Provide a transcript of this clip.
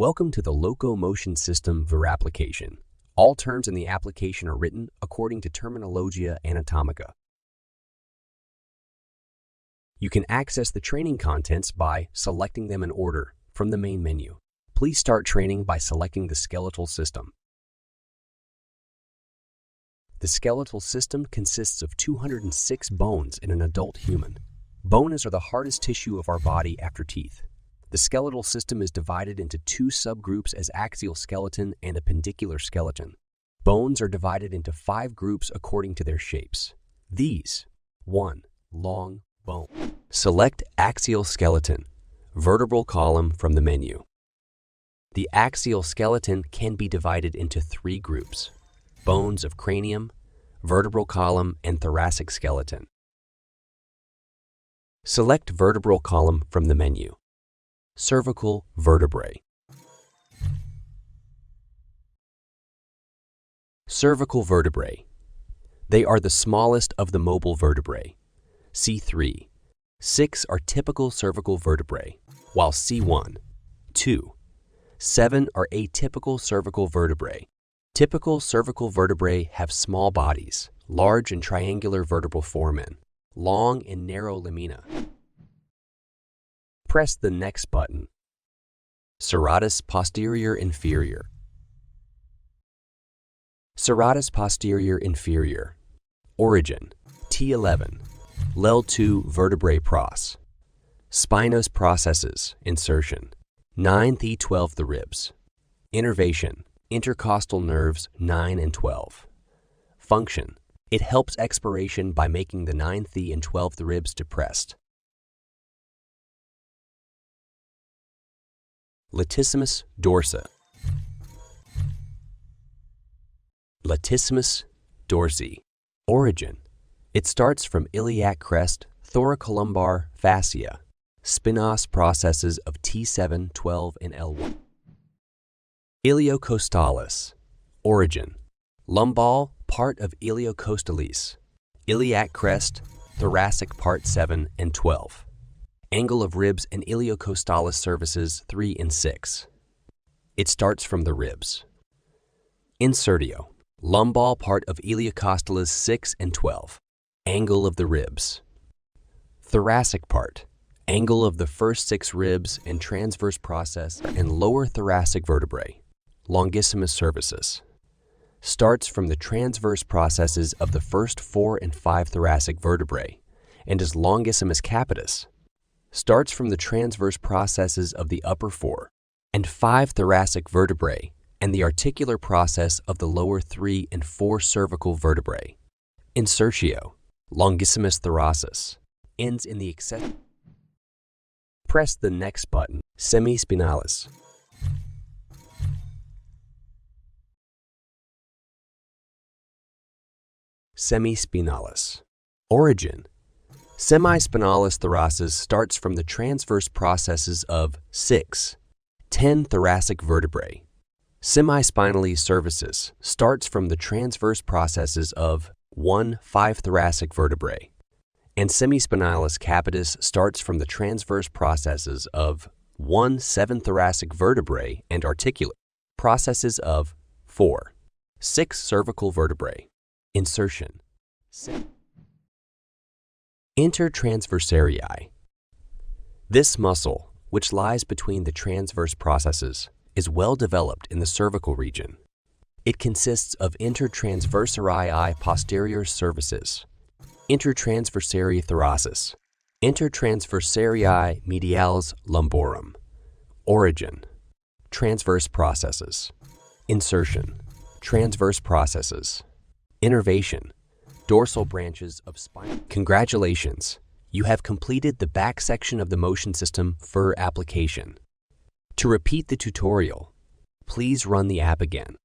Welcome to the Locomotion System VER application. All terms in the application are written according to Terminologia Anatomica. You can access the training contents by selecting them in order from the main menu. Please start training by selecting the skeletal system. The skeletal system consists of 206 bones in an adult human. Bones are the hardest tissue of our body after teeth. The skeletal system is divided into two subgroups as axial skeleton and appendicular skeleton. Bones are divided into 5 groups according to their shapes. These: 1. Long bone. Select axial skeleton, vertebral column from the menu. The axial skeleton can be divided into 3 groups: bones of cranium, vertebral column, and thoracic skeleton. Select vertebral column from the menu. Cervical vertebrae. Cervical vertebrae. They are the smallest of the mobile vertebrae. C3. 6 are typical cervical vertebrae, while C1, 2, 7 are atypical cervical vertebrae. Typical cervical vertebrae have small bodies, large and triangular vertebral foramen, long and narrow lamina. Press the next button. Serratus posterior inferior. Serratus posterior inferior. Origin: T11. L2 vertebrae pros. Spinous processes, insertion. 9th E12 the ribs. Innervation: intercostal nerves 9 and 12. Function: it helps expiration by making the 9th and 12th ribs depressed. Latissimus dorsi. Latissimus dorsi. Origin: it starts from iliac crest, thoracolumbar fascia, spinous processes of T7, 12, and L1. Iliocostalis. Origin: lumbal part of iliocostalis, iliac crest, thoracic part 7 and 12. Angle of ribs and iliocostalis surfaces 3 and 6. It starts from the ribs. Insertio. Lumbal part of iliocostalis 6 and 12. Angle of the ribs. Thoracic part. Angle of the first 6 ribs and transverse process and lower thoracic vertebrae. Longissimus cervicis. Starts from the transverse processes of the first 4 and 5 thoracic vertebrae and is longissimus capitis. Starts from the transverse processes of the upper 4 and 5 thoracic vertebrae and the articular process of the lower 3 and 4 cervical vertebrae. Insertio. Longissimus thoracis. Ends in the accessory. Press the next button. Semispinalis. Semispinalis. Origin: semispinalis thoracis starts from the transverse processes of 6, 10 thoracic vertebrae. Semispinally cervicis starts from the transverse processes of 1, 5 thoracic vertebrae. And semispinalis capitis starts from the transverse processes of 1, 7 thoracic vertebrae and articular processes of 4, 6 cervical vertebrae. Insertion. Intertransversarii. This muscle, which lies between the transverse processes, is well developed in the cervical region. It consists of intertransversarii posterior cervicis, intertransversarii thoracis, intertransversarii medialis lumborum. Origin: transverse processes. Insertion: transverse processes. Innervation: dorsal branches of spine. Congratulations! You have completed the back section of the motion system VER application. To repeat the tutorial, please run the app again.